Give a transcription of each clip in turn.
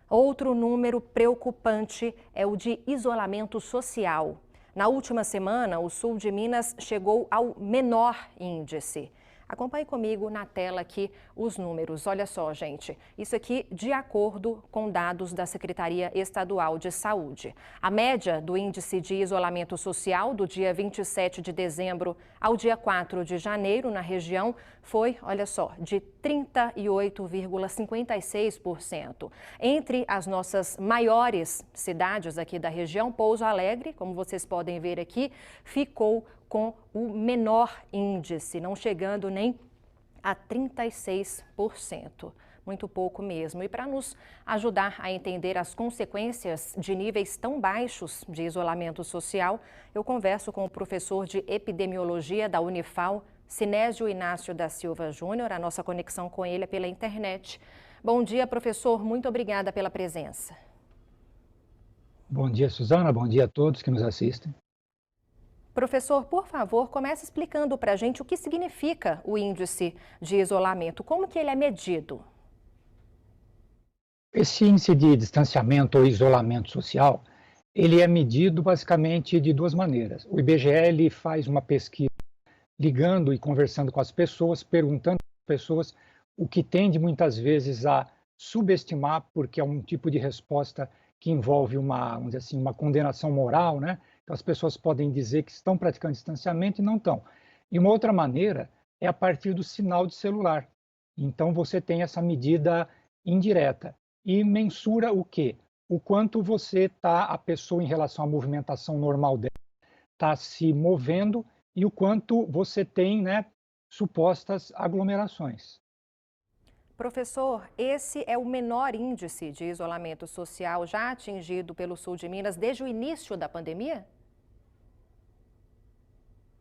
Outro número preocupante é o de isolamento social. Na última semana, o sul de Minas chegou ao menor índice. Acompanhe comigo na tela aqui os números. Olha só, gente. Isso aqui de acordo com dados da Secretaria Estadual de Saúde. A média do índice de isolamento social do dia 27 de dezembro ao dia 4 de janeiro na região foi, olha só, de 38,56%. Entre as nossas maiores cidades aqui da região, Pouso Alegre, como vocês podem ver aqui, ficou com o menor índice, não chegando nem a 36%. Muito pouco mesmo. E para nos ajudar a entender as consequências de níveis tão baixos de isolamento social, eu converso com o professor de epidemiologia da Unifal, Sinésio Inácio da Silva Júnior. A nossa conexão com ele é pela internet. Bom dia, professor. Muito obrigada pela presença. Bom dia, Suzana. Bom dia a todos que nos assistem. Professor, por favor, comece explicando para a gente o que significa o índice de isolamento, como que ele é medido? Esse índice de distanciamento ou isolamento social, ele é medido basicamente de duas maneiras. O IBGE ele faz uma pesquisa ligando e conversando com as pessoas, perguntando às pessoas o que tende muitas vezes a subestimar, porque é um tipo de resposta que envolve vamos dizer assim, uma condenação moral, né? Então, as pessoas podem dizer que estão praticando distanciamento e não estão. E uma outra maneira é a partir do sinal de celular. Então, você tem essa medida indireta e mensura o quê? O quanto a pessoa em relação à movimentação normal dela, está se movendo e o quanto você tem, né, supostas aglomerações. Professor, esse é o menor índice de isolamento social já atingido pelo sul de Minas desde o início da pandemia?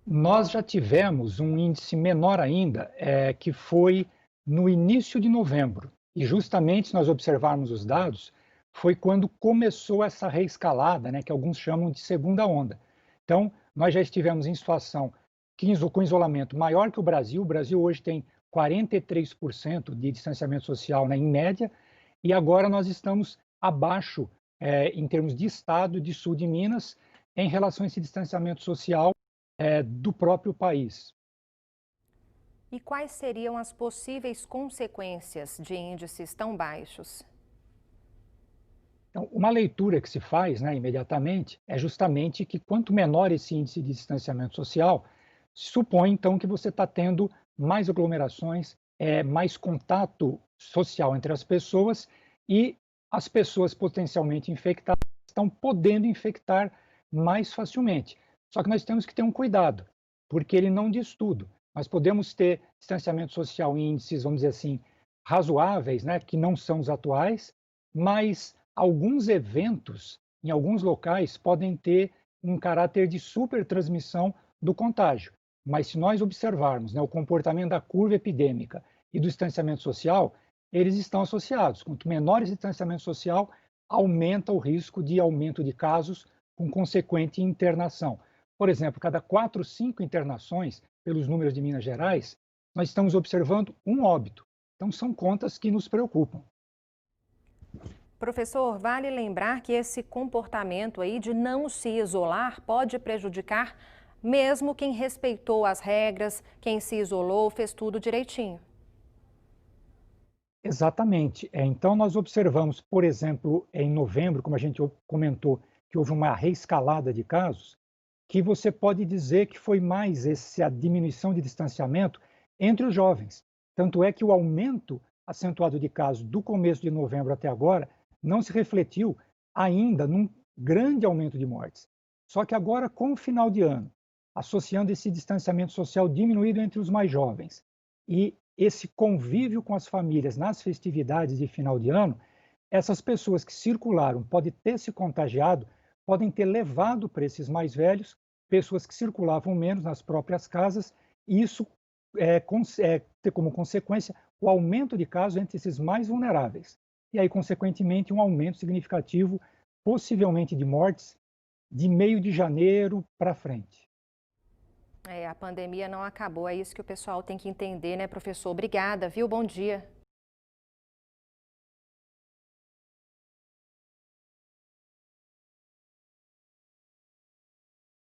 Nós já tivemos um índice menor ainda, que foi no início de novembro. E justamente, se nós observarmos os dados, foi quando começou essa reescalada, né, que alguns chamam de segunda onda. Então, nós já estivemos em situação com isolamento maior que o Brasil. O Brasil hoje tem 43% de distanciamento social, né, em média, e agora nós estamos abaixo, em termos de estado, de sul de Minas, em relação a esse distanciamento social do próprio país. E quais seriam as possíveis consequências de índices tão baixos? Então, uma leitura que se faz, né, imediatamente é justamente que quanto menor esse índice de distanciamento social, supõe então que você está tendo mais aglomerações, mais contato social entre as pessoas e as pessoas potencialmente infectadas estão podendo infectar mais facilmente. Só que nós temos que ter um cuidado, porque ele não diz tudo. Nós podemos ter distanciamento social em índices, vamos dizer assim, razoáveis, né, que não são os atuais, mas alguns eventos em alguns locais podem ter um caráter de supertransmissão do contágio. Mas se nós observarmos, né, o comportamento da curva epidêmica e do distanciamento social, eles estão associados. Quanto menor esse distanciamento social, aumenta o risco de aumento de casos com consequente internação. Por exemplo, cada 4, 5 internações, pelos números de Minas Gerais, nós estamos observando um óbito. Então, são contas que nos preocupam. Professor, vale lembrar que esse comportamento aí de não se isolar pode prejudicar mesmo quem respeitou as regras, quem se isolou, fez tudo direitinho. Exatamente. Então, nós observamos, por exemplo, em novembro, como a gente comentou, que houve uma reescalada de casos, que você pode dizer que foi mais essa diminuição de distanciamento entre os jovens. Tanto é que o aumento acentuado de casos do começo de novembro até agora não se refletiu ainda num grande aumento de mortes. Só que agora, com o final de ano, associando esse distanciamento social diminuído entre os mais jovens e esse convívio com as famílias nas festividades de final de ano, essas pessoas que circularam podem ter se contagiado, podem ter levado para esses mais velhos pessoas que circulavam menos nas próprias casas, e isso ter como consequência o aumento de casos entre esses mais vulneráveis. E aí, consequentemente, um aumento significativo, possivelmente de mortes, de meio de janeiro para frente. A pandemia não acabou, é isso que o pessoal tem que entender, né, professor? Obrigada, viu? Bom dia.